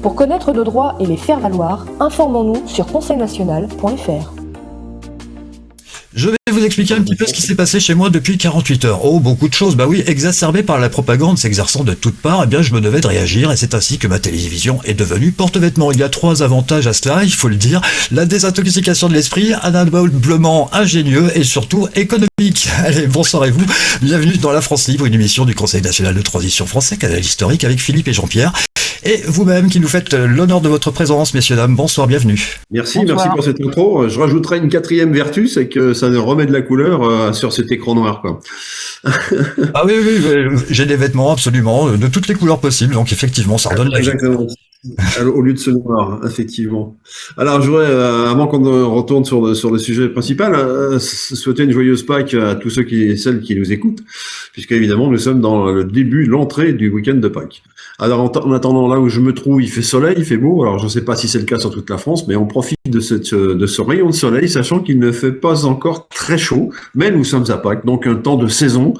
Pour connaître nos droits et les faire valoir, informons-nous sur conseilnational.fr. Je vais vous expliquer un petit peu ce qui s'est passé chez moi depuis 48 heures. Oh, beaucoup de choses. Bah oui, exacerbé par la propagande s'exerçant de toutes parts, eh bien, je me devais de réagir et c'est ainsi que ma télévision est devenue porte-vêtements. Il y a 3 avantages à cela, il faut le dire. La désintoxication de l'esprit, un ameublement ingénieux et surtout économique. Allez, bonsoir et vous. Bienvenue dans La France Libre, une émission du Conseil national de transition français, canal historique avec Philippe et Jean-Pierre. Et vous-même qui nous faites l'honneur de votre présence, messieurs, dames, bonsoir, bienvenue. Merci, Bonsoir. merci pour cette intro. Je rajouterai une 4e vertu, c'est que ça remet de la couleur sur cet écran noir, quoi. Ah oui, j'ai des vêtements absolument de toutes les couleurs possibles, donc effectivement, ça redonne la vie. Exactement. Au lieu de ce noir, effectivement. Alors, je voudrais, avant qu'on retourne sur le sujet principal, souhaiter une joyeuse Pâques à tous ceux et celles qui nous écoutent, puisque évidemment, nous sommes dans le début, l'entrée du week-end de Pâques. Alors, en attendant, là où je me trouve, il fait soleil, il fait beau. Alors, je ne sais pas si c'est le cas sur toute la France, mais on profite de ce rayon de soleil, sachant qu'il ne fait pas encore très chaud, mais nous sommes à Pâques, donc un temps de saison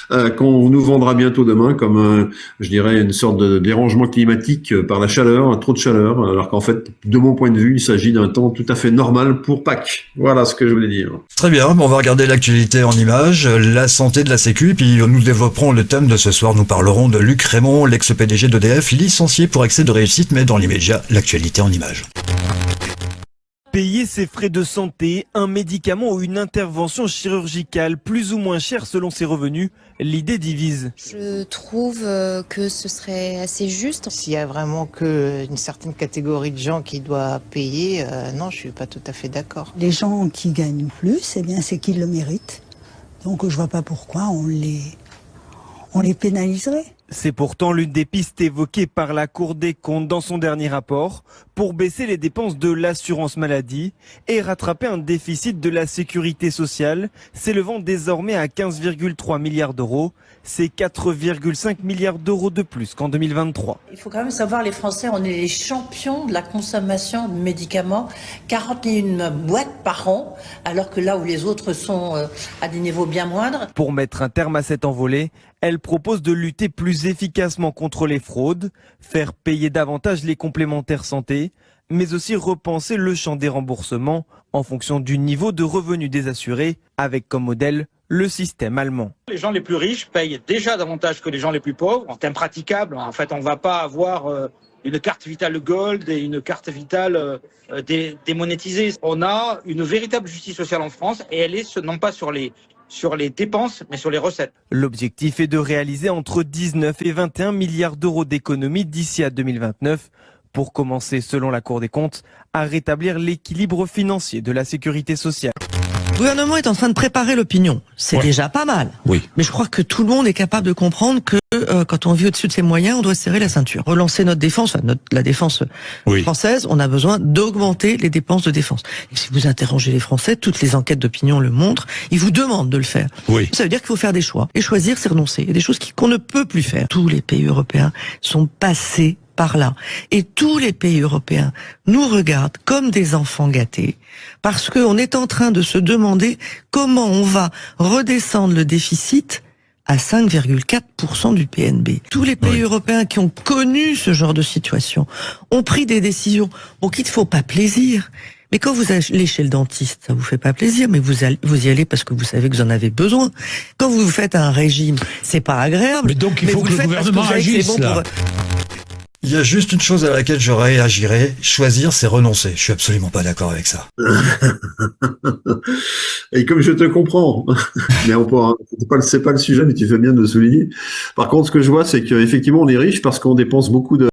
qu'on nous vendra bientôt demain comme, je dirais, une sorte de dérangement climatique par la chaleur, trop de chaleur, alors qu'en fait, de mon point de vue, il s'agit d'un temps tout à fait normal pour Pâques. Voilà ce que je voulais dire. Très bien, on va regarder l'actualité en images, la santé de la Sécu, puis nous développerons le thème de ce soir. Nous parlerons de Luc Rémont, l'ex-PDG d'EDF, licencié pour excès de réussite, mais dans l'immédiat, l'actualité en images. Payer ses frais de santé, un médicament ou une intervention chirurgicale plus ou moins chère selon ses revenus, l'idée divise. Je trouve que ce serait assez juste. S'il y a vraiment qu'une certaine catégorie de gens qui doit payer, non, je suis pas tout à fait d'accord. Les gens qui gagnent plus, eh bien, c'est qu'ils le méritent. Donc je vois pas pourquoi on les pénaliserait. C'est pourtant l'une des pistes évoquées par la Cour des comptes dans son dernier rapport pour baisser les dépenses de l'assurance maladie et rattraper un déficit de la sécurité sociale s'élevant désormais à 15,3 milliards d'euros. C'est 4,5 milliards d'euros de plus qu'en 2023. Il faut quand même savoir, les Français, on est les champions de la consommation de médicaments. 41 boîtes par an, alors que là où les autres sont à des niveaux bien moindres. Pour mettre un terme à cette envolée, elle propose de lutter plus efficacement contre les fraudes, faire payer davantage les complémentaires santé, mais aussi repenser le champ des remboursements en fonction du niveau de revenus des assurés, avec comme modèle le système allemand. Les gens les plus riches payent déjà davantage que les gens les plus pauvres. En termes praticables, en fait, on ne va pas avoir une carte vitale gold et une carte vitale démonétisée. On a une véritable justice sociale en France et elle est non pas sur les dépenses, mais sur les recettes. L'objectif est de réaliser entre 19 et 21 milliards d'euros d'économies d'ici à 2029 pour commencer, selon la Cour des comptes, à rétablir l'équilibre financier de la sécurité sociale. Le gouvernement est en train de préparer l'opinion. C'est déjà pas mal. Oui. Mais je crois que tout le monde est capable de comprendre que quand on vit au-dessus de ses moyens, on doit serrer la ceinture. Relancer notre défense, la défense française, on a besoin d'augmenter les dépenses de défense. Et si vous interrogez les Français, toutes les enquêtes d'opinion le montrent, ils vous demandent de le faire. Oui. Ça veut dire qu'il faut faire des choix. Et choisir, c'est renoncer. Il y a des choses qu'on ne peut plus faire. Tous les pays européens sont passés par là. Et tous les pays européens nous regardent comme des enfants gâtés parce qu'on est en train de se demander comment on va redescendre le déficit à 5,4% du PNB. Tous les pays européens qui ont connu ce genre de situation ont pris des décisions pour qui ne faut pas plaisir. Mais quand vous allez chez le dentiste, ça vous fait pas plaisir, mais vous y allez parce que vous savez que vous en avez besoin. Quand vous faites un régime, c'est pas agréable. Mais donc il faut que le gouvernement agisse là. Il y a juste une chose à laquelle je réagirais, choisir c'est renoncer. Je suis absolument pas d'accord avec ça. Et comme je te comprends, mais c'est pas le sujet, mais tu fais bien de le souligner. Par contre, ce que je vois, c'est qu'effectivement, on est riche parce qu'on dépense beaucoup de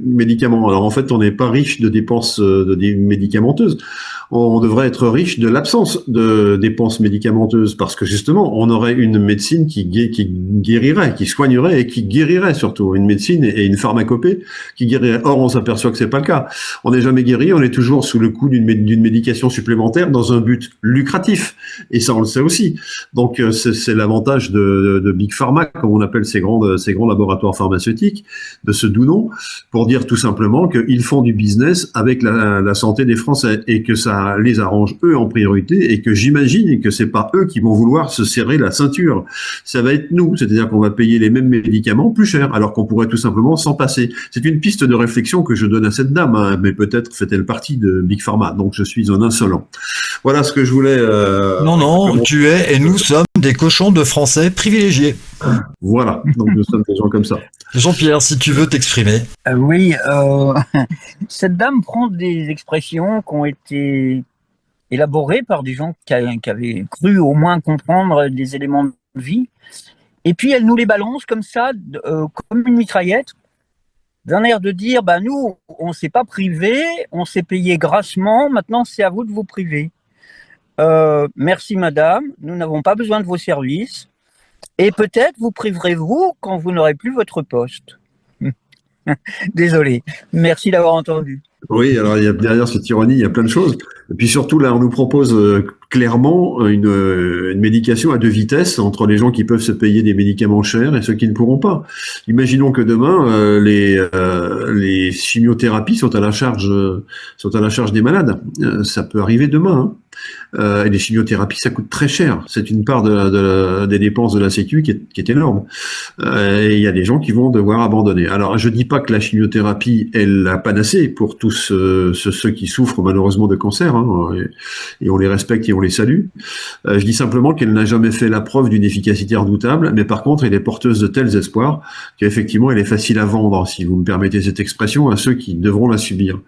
médicaments. Alors en fait, on n'est pas riche de dépenses médicamenteuses. On devrait être riche de l'absence de dépenses médicamenteuses parce que justement, on aurait une médecine qui guérirait, qui soignerait et qui guérirait surtout. Une médecine et une pharmacopée qui guérirait. Or, on s'aperçoit que c'est pas le cas. On n'est jamais guéri, on est toujours sous le coup d'une médication supplémentaire dans un but lucratif. Et ça, on le sait aussi. Donc, c'est l'avantage de Big Pharma, comme on appelle ces grands laboratoires pharmaceutiques, de ce doux nom. pour dire tout simplement qu'ils font du business avec la santé des Français et que ça les arrange eux en priorité et que j'imagine que c'est pas eux qui vont vouloir se serrer la ceinture. Ça va être nous, c'est-à-dire qu'on va payer les mêmes médicaments plus cher alors qu'on pourrait tout simplement s'en passer. C'est une piste de réflexion que je donne à cette dame, hein, mais peut-être fait-elle partie de Big Pharma, donc je suis un insolent. Voilà ce que je voulais... Non, tu es et nous sommes des cochons de Français privilégiés. Voilà, donc nous sommes des gens comme ça. Jean-Pierre, si tu veux t'exprimer. Oui, cette dame prend des expressions qui ont été élaborées par des gens qui avaient cru au moins comprendre des éléments de vie, et puis elle nous les balance comme ça, comme une mitraillette, d'un air de dire, nous, on s'est pas privé, on s'est payé grassement, maintenant c'est à vous de vous priver. Merci madame, nous n'avons pas besoin de vos services, et peut-être vous priverez-vous quand vous n'aurez plus votre poste. Désolé, merci d'avoir entendu. Oui, alors il y a derrière cette ironie, il y a plein de choses. Et puis surtout là, on nous propose clairement une médication à deux vitesses entre les gens qui peuvent se payer des médicaments chers et ceux qui ne pourront pas. Imaginons que demain les chimiothérapies sont à la charge des malades. Ça peut arriver demain. Hein. Et les chimiothérapies, ça coûte très cher. C'est une part des dépenses de la Sécu qui est énorme. Et il y a des gens qui vont devoir abandonner. Alors, je dis pas que la chimiothérapie est la panacée pour tous ceux qui souffrent malheureusement de cancer, hein, et on les respecte et on les salue. Je dis simplement qu'elle n'a jamais fait la preuve d'une efficacité redoutable, mais par contre, elle est porteuse de tels espoirs qu'effectivement, elle est facile à vendre, si vous me permettez cette expression, à ceux qui devront la subir.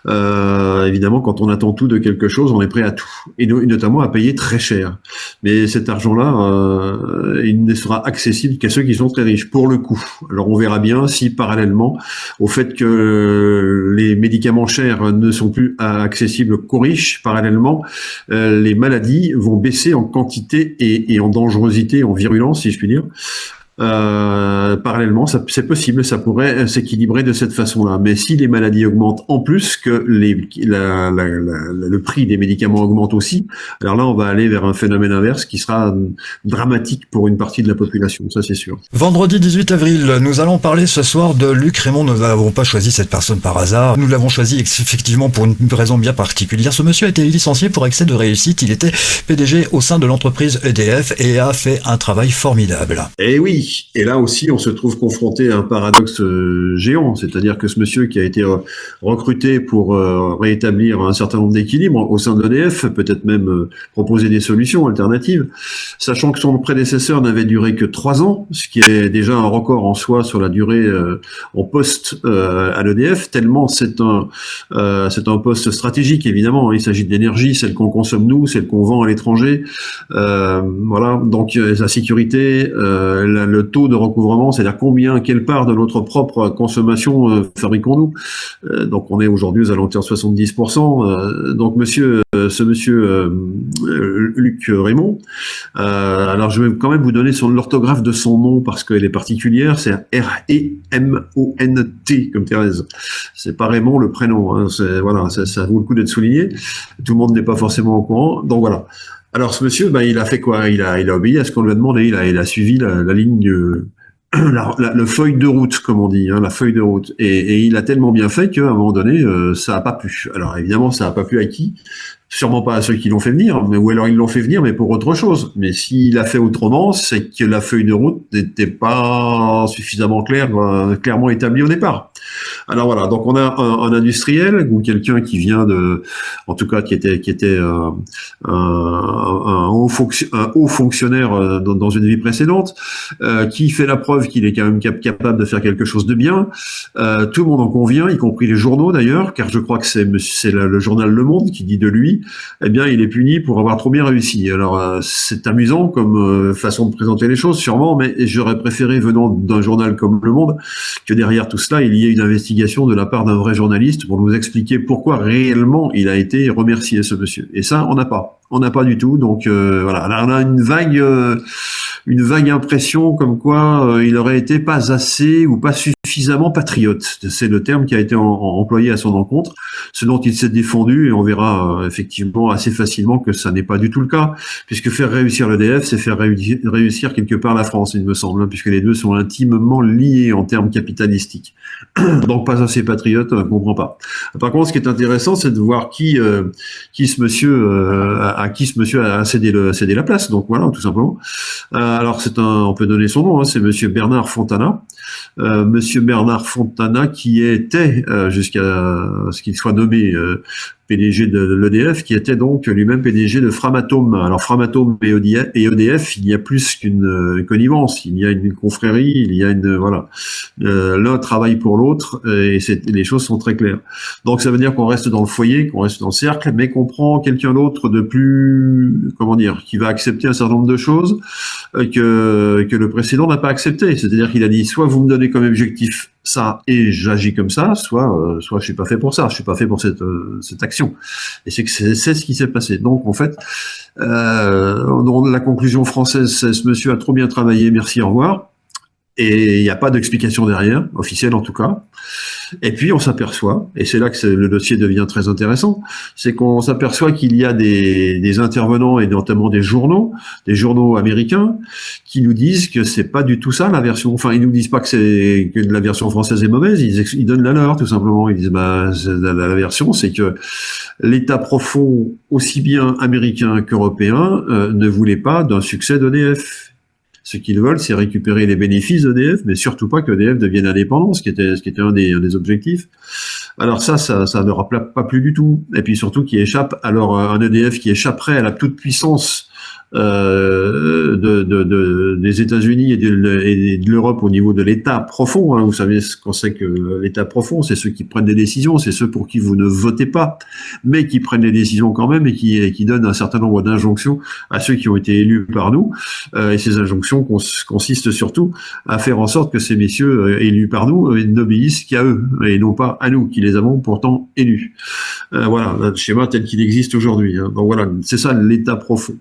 Évidemment, quand on attend tout de quelque chose, on est prêt à tout. Et notamment à payer très cher. Mais cet argent-là, il ne sera accessible qu'à ceux qui sont très riches, pour le coup. Alors on verra bien si parallèlement au fait que les médicaments chers ne sont plus accessibles qu'aux riches, parallèlement, les maladies vont baisser en quantité et en dangerosité, en virulence, si je puis dire. Parallèlement, c'est possible, ça pourrait s'équilibrer de cette façon-là. Mais si les maladies augmentent en plus que le prix des médicaments augmente aussi, alors là, on va aller vers un phénomène inverse qui sera dramatique pour une partie de la population, ça c'est sûr. Vendredi 18 avril, nous allons parler ce soir de Luc Raymond. Nous n'avons pas choisi cette personne par hasard. Nous l'avons choisi effectivement pour une raison bien particulière. Ce monsieur a été licencié pour excès de réussite. Il était PDG au sein de l'entreprise EDF et a fait un travail formidable. Eh oui. Et là aussi, on se trouve confronté à un paradoxe géant, c'est-à-dire que ce monsieur qui a été recruté pour rétablir un certain nombre d'équilibres au sein de l'EDF, peut-être même proposer des solutions alternatives, sachant que son prédécesseur n'avait duré que 3 ans, ce qui est déjà un record en soi sur la durée en poste à l'EDF, tellement c'est un poste stratégique, évidemment. Il s'agit de l'énergie, celle qu'on consomme nous, celle qu'on vend à l'étranger. Voilà, donc la sécurité, le taux de recouvrement, c'est-à-dire quelle part de notre propre consommation fabriquons-nous. Donc on est aujourd'hui aux alentours de 70%. Donc ce monsieur Luc Raymond, alors je vais quand même vous donner l'orthographe de son nom parce qu'elle est particulière, c'est R-E-M-O-N-T comme Thérèse. C'est pas Raymond le prénom, hein, voilà, ça vaut le coup d'être souligné. Tout le monde n'est pas forcément au courant, donc voilà. Alors ce monsieur, il a fait quoi? Il a obéi à ce qu'on lui a demandé. Il a suivi la ligne, le feuille de route, comme on dit, hein, la feuille de route. Et il a tellement bien fait qu'à un moment donné, ça a pas plu. Alors évidemment, ça a pas plu à qui? Sûrement pas à ceux qui l'ont fait venir, ou alors ils l'ont fait venir, mais pour autre chose. Mais s'il a fait autrement, c'est que la feuille de route n'était pas suffisamment clairement établie au départ. Alors voilà, donc on a un industriel ou quelqu'un qui vient en tout cas qui était un haut fonctionnaire dans une vie précédente, qui fait la preuve qu'il est quand même capable de faire quelque chose de bien. Tout le monde en convient, y compris les journaux d'ailleurs, car je crois que c'est le journal Le Monde qui dit de lui, eh bien il est puni pour avoir trop bien réussi. Alors c'est amusant comme façon de présenter les choses sûrement, mais j'aurais préféré, venant d'un journal comme Le Monde, que derrière tout cela il y ait une investigation de la part d'un vrai journaliste pour nous expliquer pourquoi réellement il a été remercié, ce monsieur. Et ça, on n'a pas du tout. Donc voilà, là, on a une vague impression comme quoi il aurait été pas assez ou pas suffisamment suffisamment patriote. C'est le terme qui a été employé à son encontre, ce dont il s'est défendu, et on verra effectivement assez facilement que ça n'est pas du tout le cas, puisque faire réussir l'EDF, c'est faire réussir quelque part la France, il me semble, hein, puisque les deux sont intimement liés en termes capitalistiques. Donc pas assez patriote, on ne comprend pas. Par contre, ce qui est intéressant, c'est de voir à qui ce monsieur a cédé la place. Donc voilà, tout simplement. Alors on peut donner son nom, hein, c'est monsieur Bernard Fontana. Monsieur Bernard Fontana qui était, jusqu'à ce qu'il soit nommé PDG de l'EDF, qui était donc lui-même PDG de Framatome. Alors Framatome et EDF, il y a plus qu'une connivence, il y a une confrérie, il y a voilà. L'un travaille pour l'autre, et les choses sont très claires. Donc ça veut dire qu'on reste dans le foyer, qu'on reste dans le cercle, mais qu'on prend quelqu'un d'autre de plus, qui va accepter un certain nombre de choses que le précédent n'a pas accepté. C'est-à-dire qu'il a dit, soit vous me donnez comme objectif ça et j'agis comme ça, soit je suis pas fait pour ça, je suis pas fait pour cette action. Et c'est ce qui s'est passé. Donc en fait, la conclusion française, c'est ce monsieur a trop bien travaillé, merci, au revoir. Et il n'y a pas d'explication derrière, officielle en tout cas. Et puis on s'aperçoit, et c'est là que le dossier devient très intéressant, c'est qu'on s'aperçoit qu'il y a des intervenants, et notamment des journaux américains, qui nous disent que c'est pas du tout ça la version. Enfin, ils nous disent pas que la version française est mauvaise, ils donnent la leur tout simplement. Ils disent la version, c'est que l'État profond, aussi bien américain qu'européen, ne voulait pas d'un succès d'EDF. Ce qu'ils veulent, c'est récupérer les bénéfices d'EDF, mais surtout pas qu'EDF devienne indépendant, ce qui était un des objectifs. Alors ça ne leur plaît pas plus du tout. Et puis surtout un EDF qui échapperait à la toute-puissance des États-Unis et de l'Europe au niveau de l'État profond. Hein. Vous savez ce qu'on sait que l'État profond, c'est ceux qui prennent des décisions, c'est ceux pour qui vous ne votez pas, mais qui prennent les décisions quand même et qui donnent un certain nombre d'injonctions à ceux qui ont été élus par nous. Et ces injonctions consistent surtout à faire en sorte que ces messieurs élus par nous n'obéissent qu'à eux et non pas à nous, qui les avons pourtant élus. Voilà, le schéma tel qu'il existe aujourd'hui. Hein. Donc voilà, c'est ça l'État profond.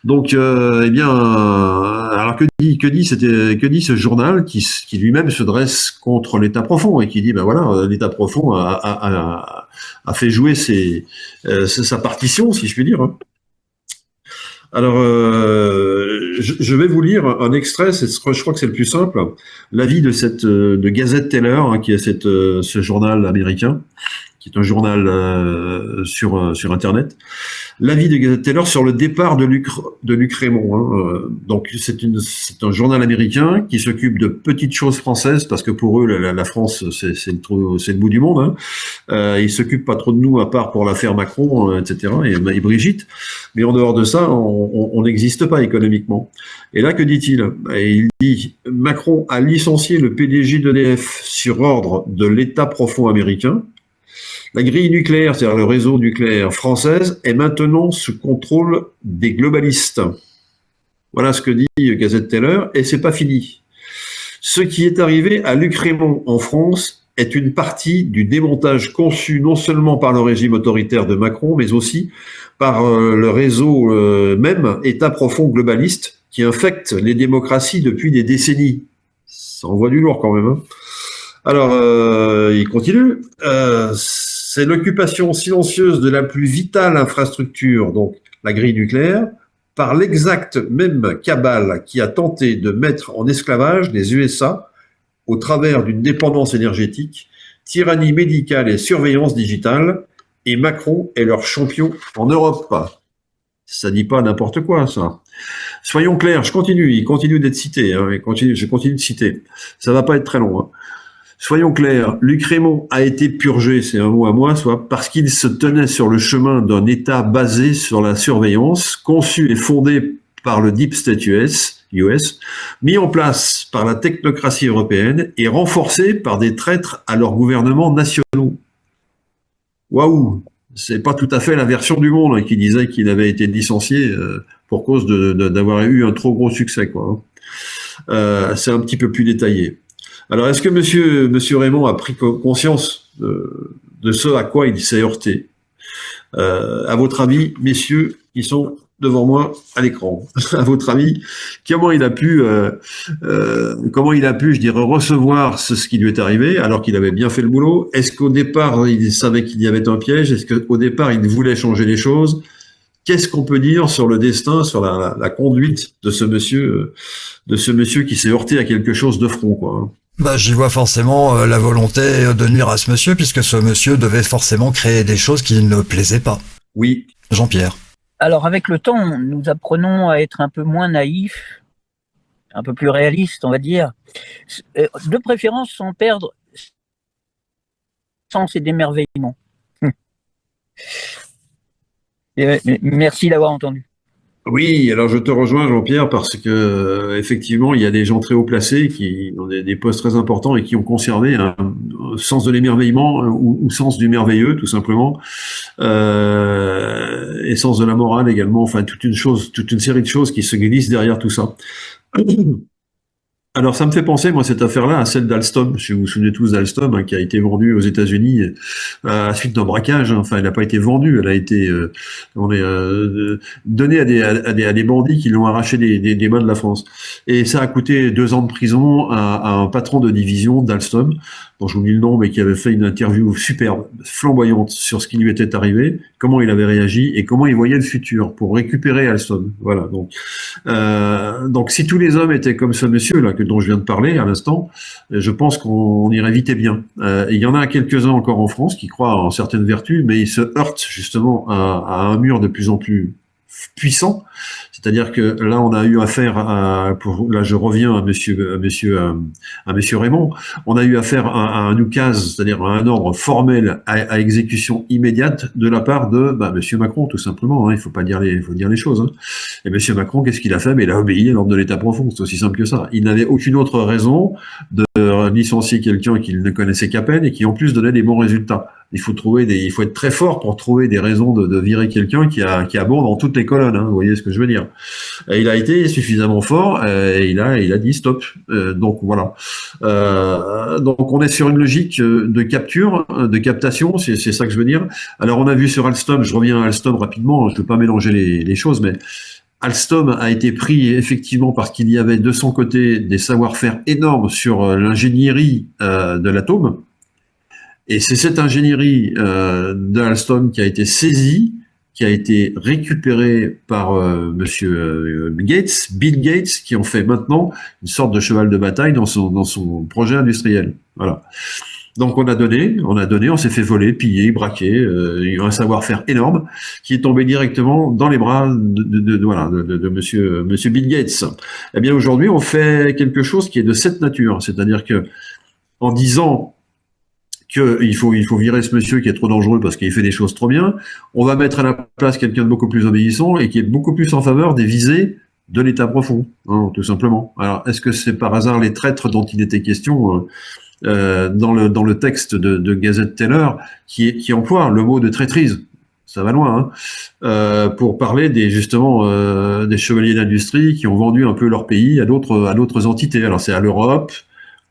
Donc, alors que dit ce journal qui lui-même se dresse contre l'État profond et qui dit, l'État profond a fait jouer sa partition, si je puis dire. Hein. Alors, je vais vous lire un extrait, je crois que c'est le plus simple, l'avis de Gazette Teller, hein, qui est ce journal américain, qui est un journal sur Internet. L'avis de Gazette Teller sur le départ de Luc Rémond. Hein. Donc c'est un journal américain qui s'occupe de petites choses françaises, parce que pour eux la France c'est le bout du monde. Hein. Ils s'occupent pas trop de nous à part pour l'affaire Macron, etc. et Brigitte. Mais en dehors de ça, on n'existe pas économiquement. Et là, que dit-il ? Il dit « Macron a licencié le PDG d'EDF sur ordre de l'État profond américain. La grille nucléaire, c'est-à-dire le réseau nucléaire française, est maintenant sous contrôle des globalistes. » Voilà ce que dit Gazette Teller, et c'est pas fini. Ce qui est arrivé à Luc Rémond en France est une partie du démontage conçu non seulement par le régime autoritaire de Macron, mais aussi par le réseau même État profond globaliste qui infecte les démocraties depuis des décennies. Ça envoie du lourd quand même. Hein. Alors, il continue. C'est l'occupation silencieuse de la plus vitale infrastructure, donc la grille nucléaire, par l'exacte même cabale qui a tenté de mettre en esclavage les USA au travers d'une dépendance énergétique, tyrannie médicale et surveillance digitale, et Macron est leur champion en Europe. Ça dit pas n'importe quoi, ça. Soyons clairs, il continue d'être cité, hein, je continue de citer. Ça va pas être très long, hein. Soyons clairs, Luc Rémond a été purgé, c'est un mot à moi, soit parce qu'il se tenait sur le chemin d'un État basé sur la surveillance, conçu et fondé par le Deep State US, mis en place par la technocratie européenne et renforcé par des traîtres à leurs gouvernements nationaux. Waouh, c'est pas tout à fait la version du monde qui disait qu'il avait été licencié pour cause d'avoir eu un trop gros succès, quoi. C'est un petit peu plus détaillé. Alors, est-ce que monsieur Rémond a pris conscience de ce à quoi il s'est heurté ? À votre avis, messieurs, qui sont devant moi à l'écran. À votre avis, comment il a pu, je dirais, recevoir ce qui lui est arrivé alors qu'il avait bien fait le boulot? Est-ce qu'au départ, il savait qu'il y avait un piège? Est-ce qu'au départ, il voulait changer les choses? Qu'est-ce qu'on peut dire sur le destin, sur la conduite de ce monsieur qui s'est heurté à quelque chose de front, quoi? Bah, j'y vois forcément la volonté de nuire à ce monsieur, puisque ce monsieur devait forcément créer des choses qui ne plaisaient pas. Oui. Jean-Pierre. Alors, avec le temps, nous apprenons à être un peu moins naïfs, un peu plus réalistes, on va dire. De préférence, sans perdre sens et d'émerveillement. Merci d'avoir entendu. Oui, alors je te rejoins, Jean-Pierre, parce que effectivement, il y a des gens très haut placés qui ont des postes très importants et qui ont conservé un sens de l'émerveillement ou sens du merveilleux, tout simplement, et sens de la morale également. Enfin, toute une série de choses qui se glissent derrière tout ça. Alors, ça me fait penser, moi, cette affaire-là, à celle d'Alstom. Si vous vous souvenez tous d'Alstom, hein, qui a été vendue aux États-Unis à suite d'un braquage. Hein. Enfin, elle n'a pas été vendue, elle a été donnée à des bandits qui l'ont arraché des mains de la France. Et ça a coûté 2 ans de prison à un patron de division d'Alstom, dont j'oublie le nom, mais qui avait fait une interview superbe, flamboyante, sur ce qui lui était arrivé, comment il avait réagi et comment il voyait le futur pour récupérer Alstom. Voilà. Donc, si tous les hommes étaient comme ce monsieur-là, dont je viens de parler à l'instant, je pense qu'on irait vite et bien. Il y en a quelques-uns encore en France qui croient en certaines vertus, mais ils se heurtent justement à un mur de plus en plus puissant. C'est-à-dire que là, on a eu affaire là, je reviens à monsieur Raymond. On a eu affaire à un oukase, c'est-à-dire à un ordre formel à exécution immédiate de la part de monsieur Macron, tout simplement. Hein, il faut dire les choses. Hein. Et monsieur Macron, qu'est-ce qu'il a fait? Mais il a obéi à l'ordre de l'État profond. C'est aussi simple que ça. Il n'avait aucune autre raison de licencier quelqu'un qu'il ne connaissait qu'à peine et qui en plus donnait des bons résultats. Il faut être très fort pour trouver des raisons de virer quelqu'un qui a bon dans toutes les colonnes. Hein, vous voyez ce que je veux dire? Et il a été suffisamment fort et il a dit stop. Donc voilà. Donc on est sur une logique de capture, de captation. C'est ça que je veux dire. Alors on a vu sur Alstom. Je reviens à Alstom rapidement. Je ne veux pas mélanger les choses, mais Alstom a été pris effectivement parce qu'il y avait de son côté des savoir-faire énormes sur l'ingénierie de l'atome. Et c'est cette ingénierie de Alstom qui a été saisie, qui a été récupérée par monsieur Bill Gates, qui en fait maintenant une sorte de cheval de bataille dans son projet industriel. Voilà. Donc on a donné, on s'est fait voler, piller, braquer, un savoir-faire énorme qui est tombé directement dans les bras de monsieur Bill Gates. Eh bien aujourd'hui, on fait quelque chose qui est de cette nature, c'est-à-dire que en disant qu'il faut virer ce monsieur qui est trop dangereux parce qu'il fait des choses trop bien, on va mettre à la place quelqu'un de beaucoup plus obéissant et qui est beaucoup plus en faveur des visées de l'État profond, hein, tout simplement. Alors, est-ce que c'est par hasard les traîtres dont il était question dans le texte de Gazette Taylor qui emploie le mot de traîtrise? Ça va loin, hein, pour parler des chevaliers d'industrie qui ont vendu un peu leur pays à d'autres entités. Alors c'est à l'Europe,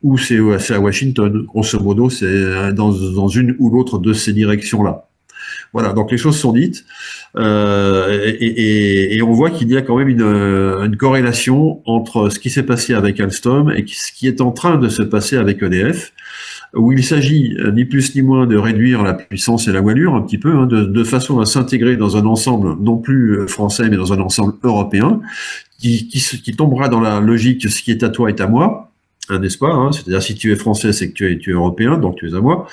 ou c'est à Washington. Grosso modo, c'est dans une ou l'autre de ces directions-là. Voilà, donc les choses sont dites, et on voit qu'il y a quand même une corrélation entre ce qui s'est passé avec Alstom et ce qui est en train de se passer avec EDF, où il s'agit ni plus ni moins de réduire la puissance et la voilure un petit peu, hein, de façon à s'intégrer dans un ensemble non plus français, mais dans un ensemble européen, qui tombera dans la logique « ce qui est à toi est à moi », n'est-ce pas, hein, c'est-à-dire si tu es français, c'est que tu es européen, donc tu es à moi.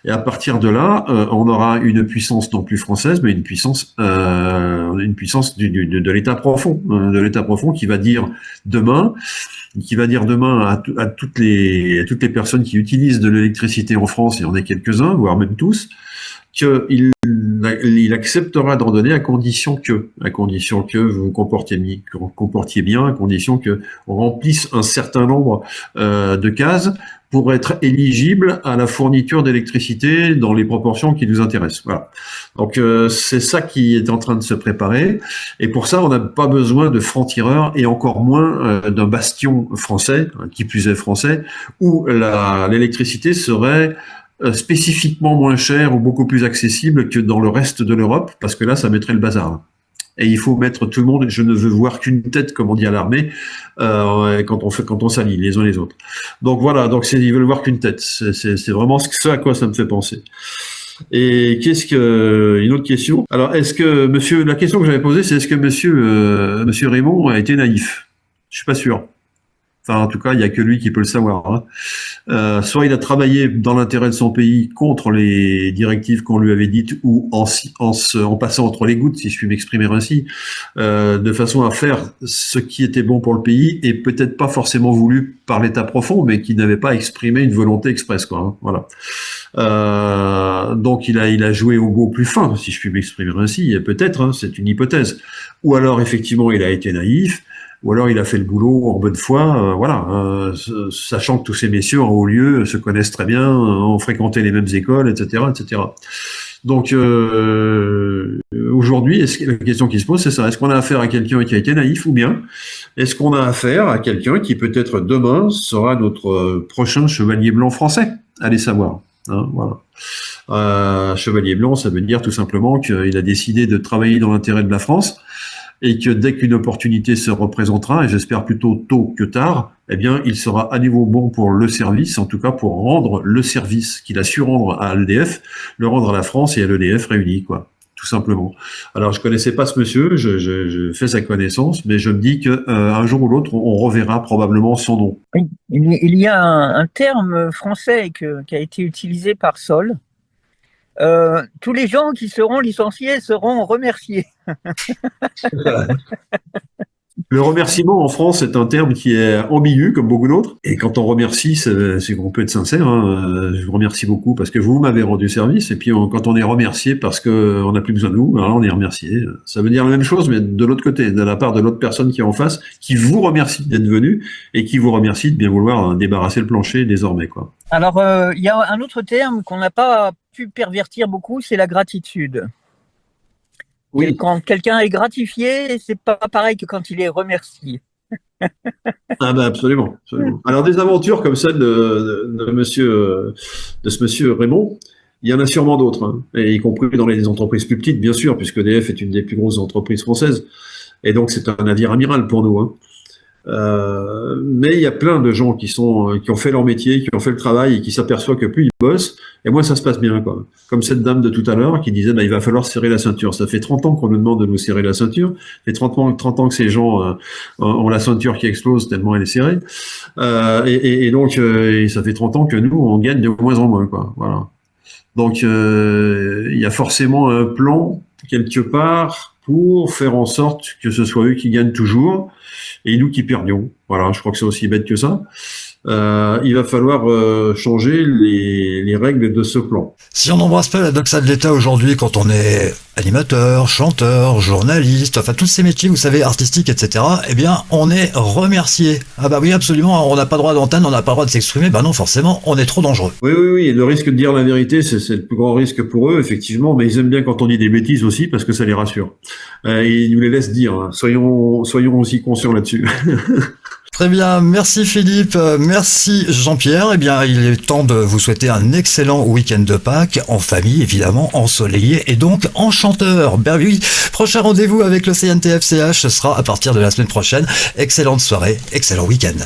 Et à partir de là, on aura une puissance non plus française, mais une puissance de l'État profond, qui va dire demain à toutes les personnes qui utilisent de l'électricité en France, et on est quelques-uns, voire même tous, qu'il acceptera d'en donner à condition que vous vous comportiez bien, à condition que on remplisse un certain nombre de cases pour être éligible à la fourniture d'électricité dans les proportions qui nous intéressent. Voilà. Donc c'est ça qui est en train de se préparer, et pour ça on n'a pas besoin de francs-tireurs et encore moins d'un bastion français, qui plus est français, où l'électricité serait spécifiquement moins cher ou beaucoup plus accessible que dans le reste de l'Europe, parce que là, ça mettrait le bazar. Et il faut mettre tout le monde. Je ne veux voir qu'une tête, comme on dit à l'armée, quand on s'allie les uns les autres. Donc voilà. Donc ils veulent voir qu'une tête. C'est vraiment ce à quoi ça me fait penser. Et une autre question. Alors, la question que j'avais posée, c'est est-ce que monsieur Raymond a été naïf? Je suis pas sûr. Enfin, en tout cas, il y a que lui qui peut le savoir. Hein. Soit il a travaillé dans l'intérêt de son pays contre les directives qu'on lui avait dites, ou en passant entre les gouttes, si je puis m'exprimer ainsi, de façon à faire ce qui était bon pour le pays et peut-être pas forcément voulu par l'État profond, mais qui n'avait pas exprimé une volonté expresse, quoi. Hein. Voilà. Donc il a joué au beau plus fin, si je puis m'exprimer ainsi, peut-être, hein, c'est une hypothèse. Ou alors effectivement il a été naïf, ou alors il a fait le boulot en bonne foi, sachant que tous ces messieurs en haut lieu se connaissent très bien, ont fréquenté les mêmes écoles, etc., etc. Donc aujourd'hui, la question qui se pose, c'est ça. Est-ce qu'on a affaire à quelqu'un qui a été naïf, ou bien est-ce qu'on a affaire à quelqu'un qui peut-être demain sera notre prochain chevalier blanc français? Allez savoir. Hein, voilà. Chevalier blanc, ça veut dire tout simplement qu'il a décidé de travailler dans l'intérêt de la France, et que dès qu'une opportunité se représentera, et j'espère plutôt tôt que tard, eh bien, il sera à nouveau bon pour le service, en tout cas pour rendre le service qu'il a su rendre à l'EDF, le rendre à la France et à l'EDF réunis, quoi, tout simplement. Alors, je connaissais pas ce monsieur, je fais sa connaissance, mais je me dis que un jour ou l'autre, on reverra probablement son nom. Oui, il y a un terme français qui a été utilisé par Sol. Tous les gens qui seront licenciés seront remerciés. Le remerciement en France est un terme qui est ambigu, comme beaucoup d'autres. Et quand on remercie, c'est qu'on peut être sincère. Hein. Je vous remercie beaucoup parce que vous m'avez rendu service. Et puis quand on est remercié parce qu'on n'a plus besoin de vous, alors on est remercié. Ça veut dire la même chose, mais de l'autre côté, de la part de l'autre personne qui est en face, qui vous remercie d'être venu et qui vous remercie de bien vouloir débarrasser le plancher désormais, quoi. Alors, il y a un autre terme qu'on n'a pas pu pervertir beaucoup, c'est la gratitude. Oui. Quand quelqu'un est gratifié, c'est pas pareil que quand il est remercié. Ah ben absolument, absolument. Alors des aventures comme celle de ce monsieur Raymond, il y en a sûrement d'autres, hein, et y compris dans les entreprises plus petites, bien sûr, puisque EDF est une des plus grosses entreprises françaises, et donc c'est un navire amiral pour nous. Hein. Mais il y a plein de gens qui ont fait leur métier, qui ont fait le travail et qui s'aperçoivent que plus ils bossent, et moins ça se passe bien, quoi. Comme cette dame de tout à l'heure qui disait, il va falloir serrer la ceinture. Ça fait 30 ans qu'on nous demande de nous serrer la ceinture. Ça fait 30 ans que ces gens ont la ceinture qui explose tellement elle est serrée. Et donc, ça fait 30 ans que nous, on gagne de moins en moins, quoi. Voilà. Donc, il y a forcément un plan quelque part pour faire en sorte que ce soit eux qui gagnent toujours et nous qui perdions. Voilà, je crois que c'est aussi bête que ça. Il va falloir changer les règles de ce plan. Si on n'embrasse pas la doxa de l'État aujourd'hui, quand on est animateur, chanteur, journaliste, enfin tous ces métiers, vous savez, artistiques, etc., eh bien, on est remercié. Ah bah oui, absolument, on n'a pas droit d'antenne, on n'a pas le droit de s'exprimer, bah non, forcément, on est trop dangereux. Oui, le risque de dire la vérité, c'est le plus grand risque pour eux, effectivement, mais ils aiment bien quand on dit des bêtises aussi, parce que ça les rassure. Ils nous les laissent dire, hein. Soyons aussi conscients là-dessus. Très bien, merci Philippe, merci Jean-Pierre. Eh bien, il est temps de vous souhaiter un excellent week-end de Pâques, en famille évidemment, ensoleillé et donc en chanteur. Ben oui, prochain rendez-vous avec le CNTF-CH, ce sera à partir de la semaine prochaine. Excellente soirée, excellent week-end.